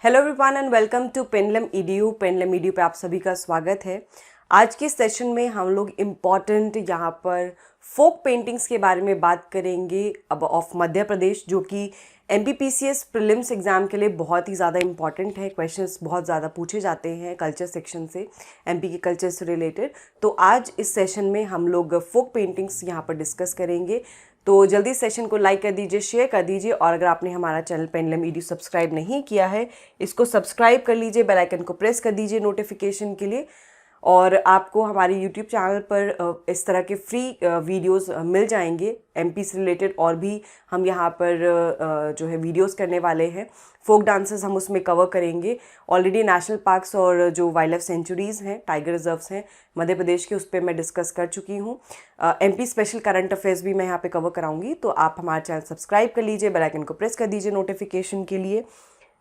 Hello everyone and welcome to Pendulum EDU. Pendulum EDU पे आप सभी का स्वागत है। आज के सेशन में हम लोग इम्पॉर्टेंट यहाँ पर फोक पेंटिंग्स के बारे में बात करेंगे अब ऑफ मध्य प्रदेश, जो कि एमपीपीसीएस प्रीलिम्स एग्ज़ाम के लिए बहुत ही ज़्यादा इम्पॉर्टेंट है। क्वेश्चंस बहुत ज़्यादा पूछे जाते हैं कल्चर सेक्शन से, एमपी के कल्चर से रिलेटेड। तो आज इस सेशन में हम लोग फोक पेंटिंग्स यहाँ पर डिस्कस करेंगे। तो जल्दी सेशन को लाइक कर दीजिए, शेयर कर दीजिए, और अगर आपने हमारा चैनल पेंडुलम ईडीयू सब्सक्राइब नहीं किया है, इसको सब्सक्राइब कर लीजिए, बेल आइकन को प्रेस कर दीजिए नोटिफिकेशन के लिए। और आपको हमारे यूट्यूब चैनल पर इस तरह के फ्री वीडियोस मिल जाएंगे एमपी से रिलेटेड, और भी हम यहाँ पर जो है वीडियोस करने वाले हैं। फोक डांसेस हम उसमें कवर करेंगे। ऑलरेडी नेशनल पार्क्स और जो वाइल्ड लाइफ सेंचुरीज़ हैं, टाइगर रिजर्व्स हैं मध्य प्रदेश के, उस पर मैं डिस्कस कर चुकी हूँ। एमपी स्पेशल करंट अफेयर्स भी मैं यहाँ पे कवर कराऊंगी। तो आप हमारा चैनल सब्सक्राइब कर लीजिए, बेल आइकन को प्रेस कर दीजिए नोटिफिकेशन के लिए।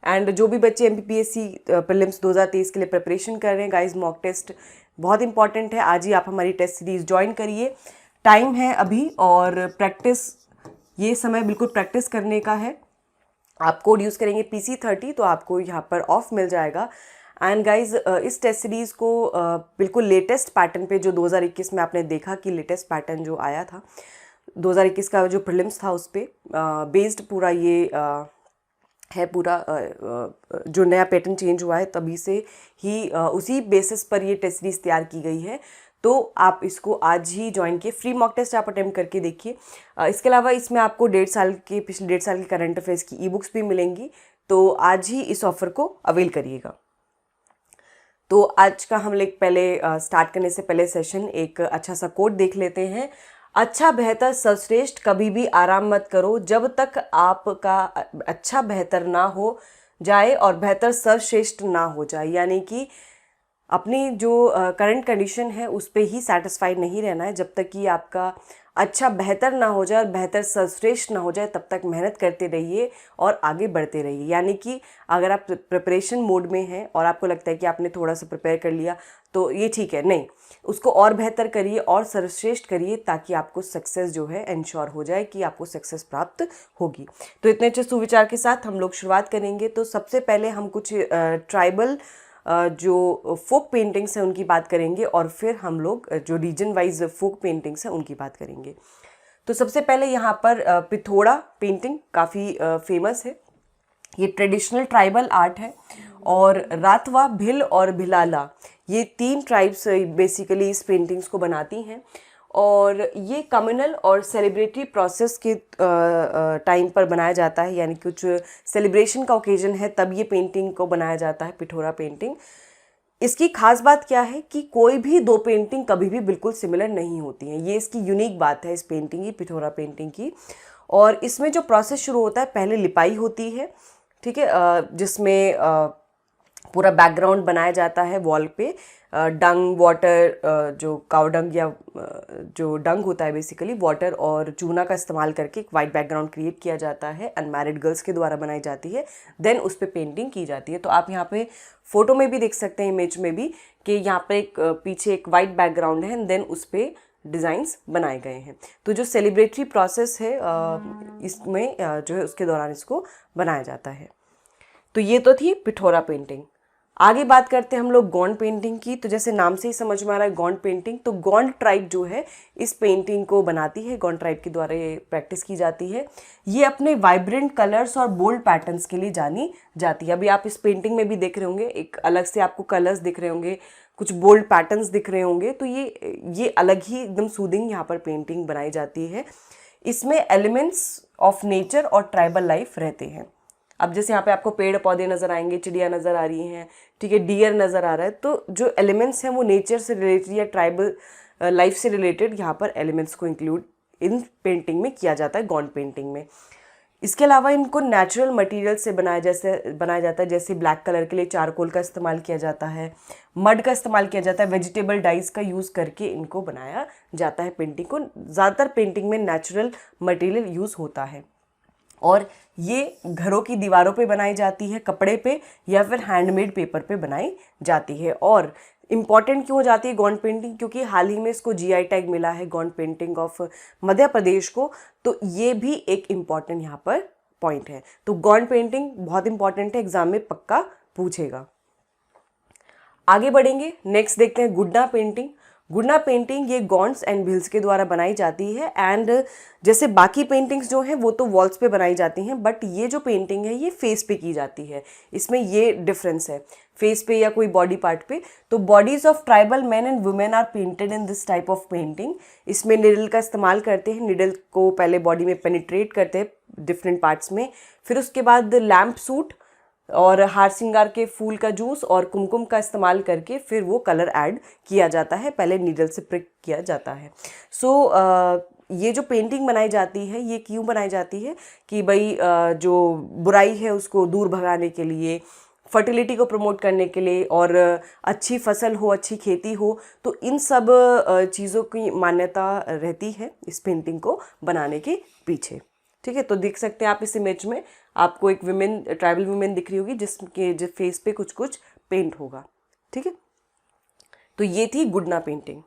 एंड जो भी बच्चे एमपीपीएससी प्रीलिम्स 2023 के लिए प्रिपरेशन कर रहे हैं गाइस, मॉक टेस्ट बहुत इंपॉर्टेंट है। आज ही आप हमारी टेस्ट सीरीज़ ज्वाइन करिए। टाइम है अभी, और प्रैक्टिस, ये समय बिल्कुल प्रैक्टिस करने का है। आप कोड यूज़ करेंगे PC30 तो आपको यहाँ पर ऑफ मिल जाएगा। एंड गाइज इस टेस्ट सीरीज़ को बिल्कुल लेटेस्ट पैटर्न पे, जो 2021 में आपने देखा कि लेटेस्ट पैटर्न जो आया था 2021 का जो प्रीलिम्स था, उस पर बेस्ड पूरा ये है। पूरा जो नया पैटर्न चेंज हुआ है तभी से ही उसी बेसिस पर ये टेस्ट सीरीज़ तैयार की गई है। तो आप इसको आज ही ज्वाइन किए। फ्री मॉक टेस्ट आप अटेम्प्ट करके देखिए। इसके अलावा इसमें आपको पिछले 1.5 साल के करंट अफेयर्स की ई बुक्स भी मिलेंगी। तो आज ही इस ऑफर को अवेल करिएगा। तो आज का हम लोग पहले स्टार्ट करने से पहले सेशन एक अच्छा सा कोट देख लेते हैं। अच्छा बेहतर सर्वश्रेष्ठ, कभी भी आराम मत करो जब तक आपका अच्छा बेहतर ना हो जाए और बेहतर सर्वश्रेष्ठ ना हो जाए। यानी कि अपनी जो करंट कंडीशन है उस पे ही सेटिस्फाइड नहीं रहना है। जब तक कि आपका अच्छा बेहतर ना हो जाए और बेहतर सर्वश्रेष्ठ ना हो जाए, तब तक मेहनत करते रहिए और आगे बढ़ते रहिए। यानी कि अगर आप प्रिपरेशन मोड में हैं और आपको लगता है कि आपने थोड़ा सा प्रिपेयर कर लिया तो ये ठीक है, नहीं, उसको और बेहतर करिए और सर्वश्रेष्ठ करिए, ताकि आपको सक्सेस जो है इंश्योर हो जाए कि आपको सक्सेस प्राप्त होगी। तो इतने अच्छे सुविचार के साथ हम लोग शुरुआत करेंगे। तो सबसे पहले हम कुछ ट्राइबल जो फोक पेंटिंग्स हैं उनकी बात करेंगे, और फिर हम लोग जो रीजन वाइज फोक पेंटिंग्स हैं उनकी बात करेंगे। तो सबसे पहले यहाँ पर पिथौरा पेंटिंग काफ़ी फेमस है। ये ट्रेडिशनल ट्राइबल आर्ट है, और रातवा, भिल और भिलाला, ये 3 ट्राइब्स बेसिकली इस पेंटिंग्स को बनाती हैं। और ये कम्युनल और सेलिब्रेटरी प्रोसेस के टाइम पर बनाया जाता है, यानी कुछ सेलिब्रेशन का ओकेजन है तब ये पेंटिंग को बनाया जाता है, पिथौरा पेंटिंग। इसकी खास बात क्या है कि कोई भी 2 पेंटिंग कभी भी बिल्कुल सिमिलर नहीं होती हैं। ये इसकी यूनिक बात है इस पेंटिंग की, पिथौरा पेंटिंग की। और इसमें जो प्रोसेस शुरू होता है, पहले लिपाई होती है, ठीक है, जिसमें पूरा बैकग्राउंड बनाया जाता है वॉल पे। डंग, वाटर, जो काउ डंग या जो डंग होता है बेसिकली, वाटर और चूना का इस्तेमाल करके एक वाइट बैकग्राउंड क्रिएट किया जाता है। अनमैरिड गर्ल्स के द्वारा बनाई जाती है, देन उस पर पेंटिंग की जाती है। तो आप यहाँ पे फोटो में भी देख सकते हैं, इमेज में भी, कि यहाँ पे एक पीछे एक वाइट बैकग्राउंड है, देन उस पर डिज़ाइंस बनाए गए हैं। तो जो सेलिब्रेटरी प्रोसेस है इसमें जो है उसके दौरान इसको बनाया जाता है। तो ये तो थी पिथौरा पेंटिंग। आगे बात करते हैं हम लोग गोंड पेंटिंग की। तो जैसे नाम से ही समझ में आ रहा है गोंड पेंटिंग, तो गोंड ट्राइब जो है इस पेंटिंग को बनाती है। गोंड ट्राइब के द्वारा ये प्रैक्टिस की जाती है। ये अपने वाइब्रेंट कलर्स और बोल्ड पैटर्न्स के लिए जानी जाती है। अभी आप इस पेंटिंग में भी देख रहे होंगे, एक अलग से आपको कलर्स दिख रहे होंगे, कुछ बोल्ड पैटर्न्स दिख रहे होंगे। तो ये अलग ही एकदम सूदिंग यहाँ पर पेंटिंग बनाई जाती है। इसमें एलिमेंट्स ऑफ नेचर और ट्राइबल लाइफ रहते हैं। अब जैसे यहाँ पे आपको पेड़ पौधे नज़र आएंगे, चिड़िया नज़र आ रही हैं, ठीक है, डियर नज़र आ रहा है। तो जो एलिमेंट्स हैं वो नेचर से रिलेटेड या ट्राइबल लाइफ से रिलेटेड यहाँ पर एलिमेंट्स को इंक्लूड इन पेंटिंग में किया जाता है, गोंड पेंटिंग में। इसके अलावा इनको नेचुरल मटेरियल से बनाया जाता है। जैसे ब्लैक कलर के लिए चारकोल का इस्तेमाल किया जाता है, मड का इस्तेमाल किया जाता है, वेजिटेबल डाइज का यूज़ करके इनको बनाया जाता है। पेंटिंग को ज़्यादातर पेंटिंग में नेचुरल मटेरियल यूज़ होता है, और ये घरों की दीवारों पे बनाई जाती है, कपड़े पे या फिर हैंडमेड पेपर पे बनाई जाती है। और इम्पॉर्टेंट क्यों हो जाती है गोंड पेंटिंग, क्योंकि हाल ही में इसको जीआई टैग मिला है, गोंड पेंटिंग ऑफ मध्य प्रदेश को। तो ये भी एक इम्पॉर्टेंट यहाँ पर पॉइंट है। तो गॉन पेंटिंग बहुत इंपॉर्टेंट है, एग्जाम में पक्का पूछेगा। आगे बढ़ेंगे, नेक्स्ट देखते हैं गुड्डा पेंटिंग। गुड्डा पेंटिंग ये गॉन्ड्स एंड भिल्स के द्वारा बनाई जाती है एंड जैसे बाकी पेंटिंग्स जो हैं वो तो वॉल्स पे बनाई जाती हैं, बट ये जो पेंटिंग है ये फेस पे की जाती है। इसमें ये डिफरेंस है, फेस पे या कोई बॉडी पार्ट पे। तो bodies of tribal man and women are painted in this type of painting. इसमें निडल का इस्तेमाल करते हैं, निडल को पहले बॉडी में पेनिट्रेट करते हैं डिफरेंट पार्ट्स में, फिर उसके बाद लैम्प सूट और हार श्रृंगार के फूल का जूस और कुमकुम का इस्तेमाल करके फिर वो कलर ऐड किया जाता है, पहले नीडल से प्रिक किया जाता है। ये जो पेंटिंग बनाई जाती है ये क्यों बनाई जाती है कि भाई जो बुराई है उसको दूर भगाने के लिए, फर्टिलिटी को प्रमोट करने के लिए और अच्छी फसल हो, अच्छी खेती हो, तो इन सब चीज़ों की मान्यता रहती है इस पेंटिंग को बनाने के पीछे। ठीक है, तो देख सकते हैं आप इस इमेज में आपको एक विमेन, ट्राइबल वुमेन दिख रही होगी जिसके फेस पे कुछ कुछ पेंट होगा। ठीक है, तो ये थी गुड्डा पेंटिंग।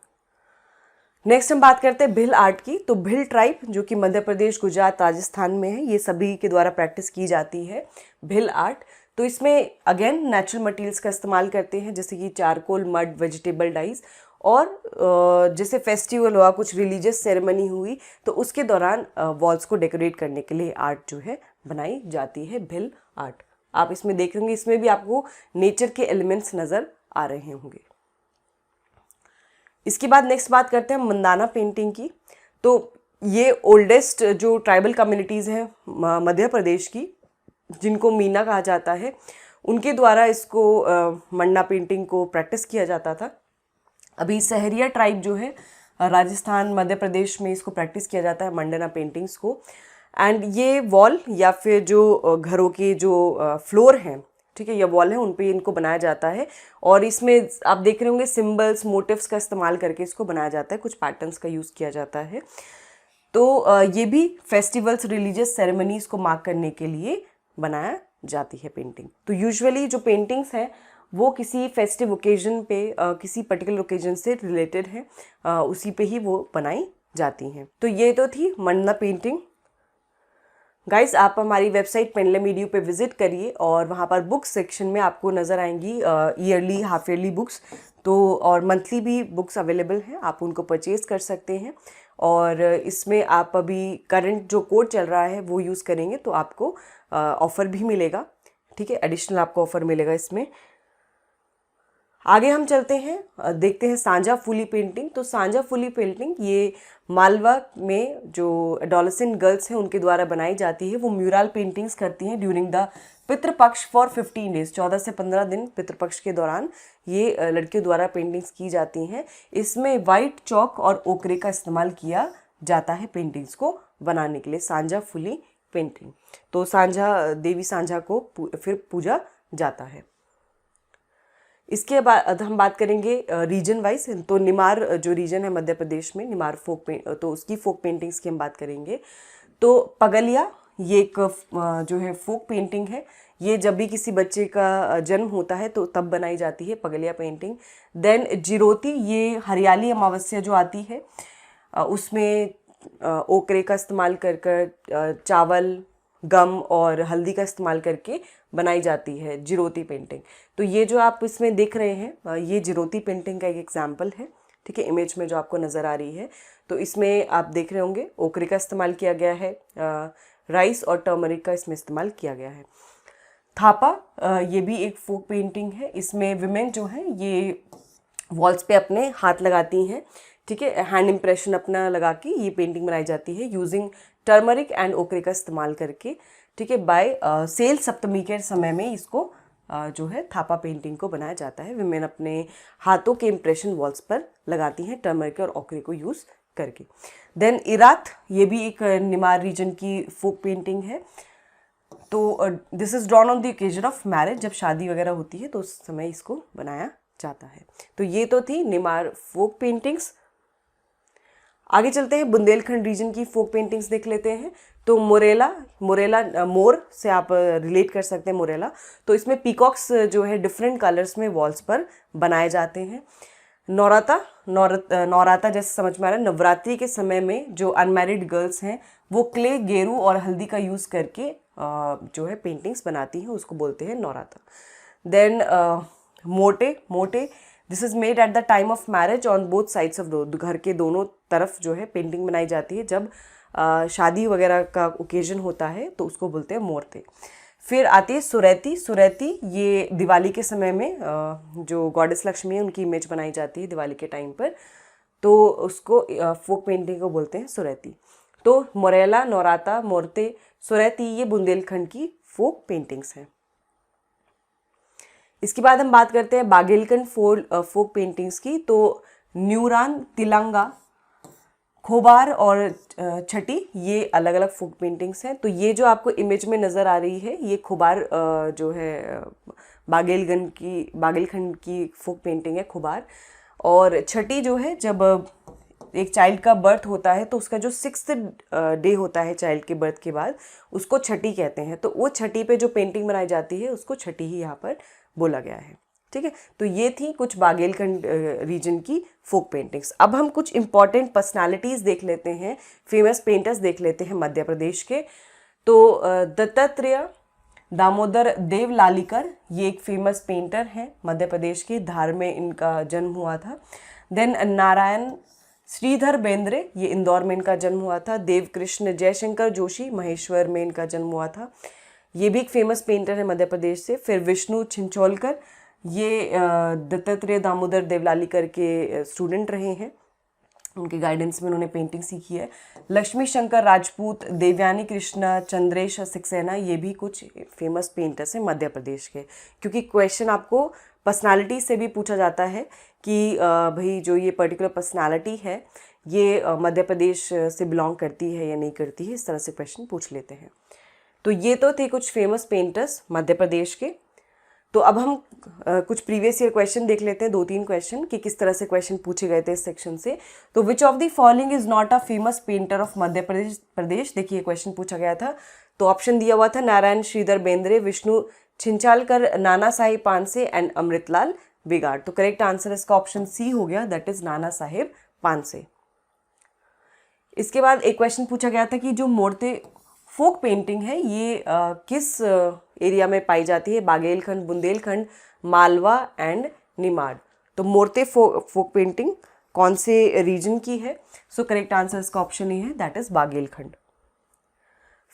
नेक्स्ट हम बात करते हैं भिल आर्ट की। तो भिल ट्राइब जो कि मध्य प्रदेश, गुजरात, राजस्थान में है, ये सभी के द्वारा प्रैक्टिस की जाती है भिल आर्ट। तो इसमें अगेन नेचुरल मटेरियल्स का इस्तेमाल करते हैं जैसे कि चारकोल, मड, वेजिटेबल डाइज, और जैसे फेस्टिवल हुआ, कुछ रिलीजियस सेरेमनी हुई तो उसके दौरान वॉल्स को डेकोरेट करने के लिए आर्ट जो है बनाई जाती है भिल आर्ट। आप इसमें देख रहे होंगे, इसमें भी आपको नेचर के एलिमेंट्स नज़र आ रहे होंगे। इसके बाद नेक्स्ट बात करते हैं मंदाना पेंटिंग की। तो ये ओल्डेस्ट जो ट्राइबल कम्युनिटीज़ हैं मध्य प्रदेश की, जिनको मीना कहा जाता है, उनके द्वारा इसको मंडा पेंटिंग को प्रैक्टिस किया जाता था। अभी सहरिया ट्राइब जो है राजस्थान, मध्य प्रदेश में इसको प्रैक्टिस किया जाता है मंडाना पेंटिंग्स को। एंड ये वॉल या फिर जो घरों के जो फ्लोर हैं, ठीक है, या वॉल है, उन पे इनको बनाया जाता है। और इसमें आप देख रहे होंगे सिंबल्स, मोटिव्स का इस्तेमाल करके इसको बनाया जाता है, कुछ पैटर्न्स का यूज़ किया जाता है। तो ये भी फेस्टिवल्स, रिलीजियस सेरेमनीज़ को मार्क करने के लिए बनाया जाती है पेंटिंग। तो यूजुअली जो पेंटिंग्स हैं वो किसी फेस्टिव ओकेजन पे, किसी पर्टिकुलर ओकेजन से रिलेटेड है, उसी पे ही वो बनाई जाती हैं। तो ये तो थी मंडा पेंटिंग। गाइस, आप हमारी वेबसाइट पेंडलम ईडीयू पे विजिट करिए और वहाँ पर बुक सेक्शन में आपको नज़र आएंगी ईयरली, हाफ ईयरली बुक्स, तो और मंथली भी बुक्स अवेलेबल हैं, आप उनको परचेज़ कर सकते हैं। और इसमें आप अभी करंट जो कोड चल रहा है वो यूज़ करेंगे तो आपको ऑफ़र भी मिलेगा। ठीक है, एडिशनल आपको ऑफ़र मिलेगा इसमें। आगे हम चलते हैं, देखते हैं सांझा फुली पेंटिंग। तो सांझा फुली पेंटिंग ये मालवा में जो एडोलेसेंट गर्ल्स हैं उनके द्वारा बनाई जाती है। वो म्यूरल पेंटिंग्स करती हैं during the Pitrupaksha for 15 days, 14 से 15 दिन पितृपक्ष के दौरान ये लड़कियों द्वारा पेंटिंग्स की जाती हैं। इसमें वाइट चौक और ओकरे का इस्तेमाल किया जाता है पेंटिंग्स को बनाने के लिए, सांझा फुली पेंटिंग। तो सांझा, देवी सांझा को फिर पूजा जाता है। इसके बाद हम बात करेंगे रीजन वाइज। तो निमार जो रीजन है मध्य प्रदेश में, निमार तो उसकी फोक पेंटिंग्स की हम बात करेंगे। तो पगलिया ये एक जो है फोक पेंटिंग है। ये जब भी किसी बच्चे का जन्म होता है तो तब बनाई जाती है पगलिया पेंटिंग। देन जिरोती, ये हरियाली अमावस्या जो आती है उसमें ओकरे का इस्तेमाल कर चावल, गम और हल्दी का इस्तेमाल करके बनाई जाती है जिरोती पेंटिंग। तो ये जो आप इसमें देख रहे हैं ये जिरोती पेंटिंग का एक एग्जाम्पल है। ठीक है, इमेज में जो आपको नज़र आ रही है, तो इसमें आप देख रहे होंगे ओकरे का इस्तेमाल किया गया है, राइस और टर्मरिक का इसमें इस्तेमाल किया गया है। थापा, ये भी एक फोक पेंटिंग है। इसमें विमेन जो है ये वॉल्स पे अपने हाथ लगाती हैं। ठीक है, हैंड इम्प्रेशन अपना लगा के ये पेंटिंग बनाई जाती है यूजिंग टर्मरिक एंड ओकरे का इस्तेमाल करके। ठीक है, बाय सेल सप्तमी के समय में इसको जो है थापा पेंटिंग को बनाया जाता है। विमेन अपने हाथों के इम्प्रेशन वॉल्स पर लगाती हैं टर्मरिक और ओकरे को यूज़ करके। देन इरात, ये भी एक निमार रीजन की फोक पेंटिंग है। तो this is drawn on the occasion of marriage, जब शादी वगैरह होती है तो उस समय इसको बनाया जाता है। तो ये तो थी निमार फोक पेंटिंग्स। आगे चलते हैं, बुंदेलखंड रीजन की फोक पेंटिंग्स देख लेते हैं। तो मोरेला मोर से आप रिलेट कर सकते हैं मोरेला। तो इसमें पीकॉक्स जो है डिफरेंट कलर्स में वॉल्स पर बनाए जाते हैं। नौराता जैसे समझ में आ रहा है, नवरात्रि के समय में जो अनमैरिड गर्ल्स हैं वो क्ले, गेरू और हल्दी का यूज़ करके जो है पेंटिंग्स बनाती हैं, उसको बोलते हैं नौराता। देन मोटे this is made at the time of marriage on both sides of door. घर के दोनों तरफ जो है पेंटिंग बनाई जाती है जब शादी वगैरह का ओकेजन होता है, तो उसको बोलते हैं मोरते। फिर आती है सुरैती, ये दिवाली के समय में जो गॉडेस लक्ष्मी है उनकी इमेज बनाई जाती है दिवाली के टाइम पर, तो उसको फोक पेंटिंग को बोलते हैं सुरैती। तो मोरेला, नौराता, मोरते, सुरैती ये बुंदेलखंड की फोक पेंटिंग्स हैं। इसके बाद हम बात करते हैं बागेलखंड फोक पेंटिंग्स की। तो न्यूरान, तिलंगा, खोबार और छठी ये अलग अलग फोक पेंटिंग्स हैं। तो ये जो आपको इमेज में नज़र आ रही है ये खोबार जो है बागेलखंड की फोक पेंटिंग है खोबार। और छठी जो है जब एक चाइल्ड का बर्थ होता है तो उसका जो 6th डे होता है चाइल्ड के बर्थ के बाद, उसको छठी कहते हैं। तो वो छठी पे जो पेंटिंग बनाई जाती है उसको छठी ही यहाँ पर बोला गया है। ठीक है, तो ये थी कुछ बागेलखंड रीजन की फोक पेंटिंग्स। अब हम कुछ इंपॉर्टेंट पर्सनालिटीज़ देख लेते हैं, फेमस पेंटर्स देख लेते हैं मध्य प्रदेश के। तो दत्तात्रेय दामोदर देवलालीकर ये एक फेमस पेंटर हैं मध्य प्रदेश के, धार में इनका जन्म हुआ था। देन नारायण श्रीधर बेंद्रे, ये इंदौर में इनका जन्म हुआ था। देवकृष्ण जयशंकर जोशी, महेश्वर में इनका जन्म हुआ था, ये भी एक फेमस पेंटर है मध्य प्रदेश से। फिर विष्णु छिंचोलकर, ये दत्तात्रेय दामोदर देवलालीकर के स्टूडेंट रहे हैं, उनके गाइडेंस में उन्होंने पेंटिंग सीखी है। लक्ष्मी शंकर राजपूत, देवयानी कृष्णा, चंद्रेश सक्सेना, ये भी कुछ फेमस पेंटर्स हैं मध्य प्रदेश के। क्योंकि क्वेश्चन आपको पर्सनालिटी से भी पूछा जाता है कि भाई जो ये पर्टिकुलर पर्सनालिटी है ये मध्य प्रदेश से बिलोंग करती है या नहीं करती है, इस तरह से क्वेश्चन पूछ लेते हैं। तो ये तो थे कुछ फेमस पेंटर्स मध्य प्रदेश के। तो अब हम कुछ प्रीवियस ईयर क्वेश्चन देख लेते हैं, 2-3 क्वेश्चन कि किस तरह से क्वेश्चन पूछे गए थे इस सेक्शन से। तो which of the following is not a famous painter of Madhya Pradesh, देखिए क्वेश्चन पूछा गया था। तो ऑप्शन दिया हुआ था नारायण श्रीधर बेंद्रे, विष्णु छिंचालकर, नाना साहिब पानसे एंड अमृतलाल बिगाड़। तो करेक्ट आंसर इसका ऑप्शन सी हो गया, दैट इज नाना साहिब पानसे। इसके बाद एक क्वेश्चन पूछा गया था कि जो मोरते फोक पेंटिंग है ये किस एरिया में पाई जाती है, बागेलखंड, बुंदेलखंड, मालवा एंड निमाड़। तो मोरते फोक पेंटिंग कौन से रीजन की है? सो करेक्ट आंसर इसका ऑप्शन ए है, दैट इज बागेलखंड।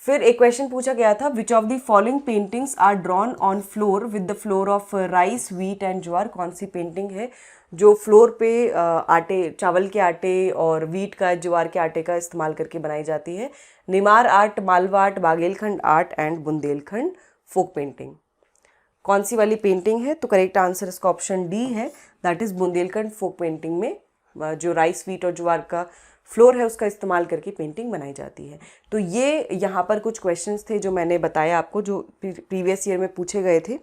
फिर एक क्वेश्चन पूछा गया था which of the following paintings are drawn on floor with the floor of rice, wheat and jowar. कौन सी पेंटिंग है जो फ्लोर पे आटे, चावल के आटे और व्हीट का, ज्वार के आटे का इस्तेमाल करके बनाई जाती है? Nimar art, Malwa art, Baghelkhand art and Bundelkhand folk painting. कौन सी वाली पेंटिंग है? तो करेक्ट आंसर इसका ऑप्शन डी है, that is Bundelkhand folk painting में जो राइस, व्हीट और ज्वार का फ्लोर है उसका इस्तेमाल करके पेंटिंग बनाई जाती है। तो ये यहाँ पर कुछ क्वेश्चंस थे जो मैंने बताया आपको, जो प्रीवियस ईयर में पूछे गए थे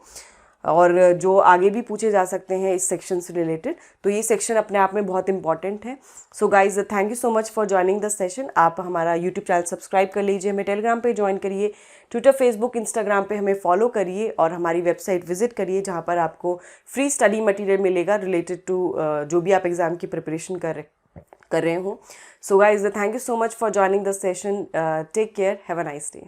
और जो आगे भी पूछे जा सकते हैं इस सेक्शन से रिलेटेड। तो ये सेक्शन अपने आप में बहुत इंपॉर्टेंट है। सो guys thank you so much for joining the session. आप हमारा यूट्यूब चैनल सब्सक्राइब कर लीजिए, हमें टेलीग्राम पे ज्वाइन करिए, ट्विटर, फेसबुक, इंस्टाग्राम पे हमें फॉलो करिए और हमारी वेबसाइट विजिट करिए जहाँ पर आपको फ्री स्टडी मटीरियल मिलेगा रिलेटेड टू जो भी आप एग्ज़ाम की प्रिपरेशन कर रहे हो। So guys thank you so much for joining the session. Take care, have a nice day.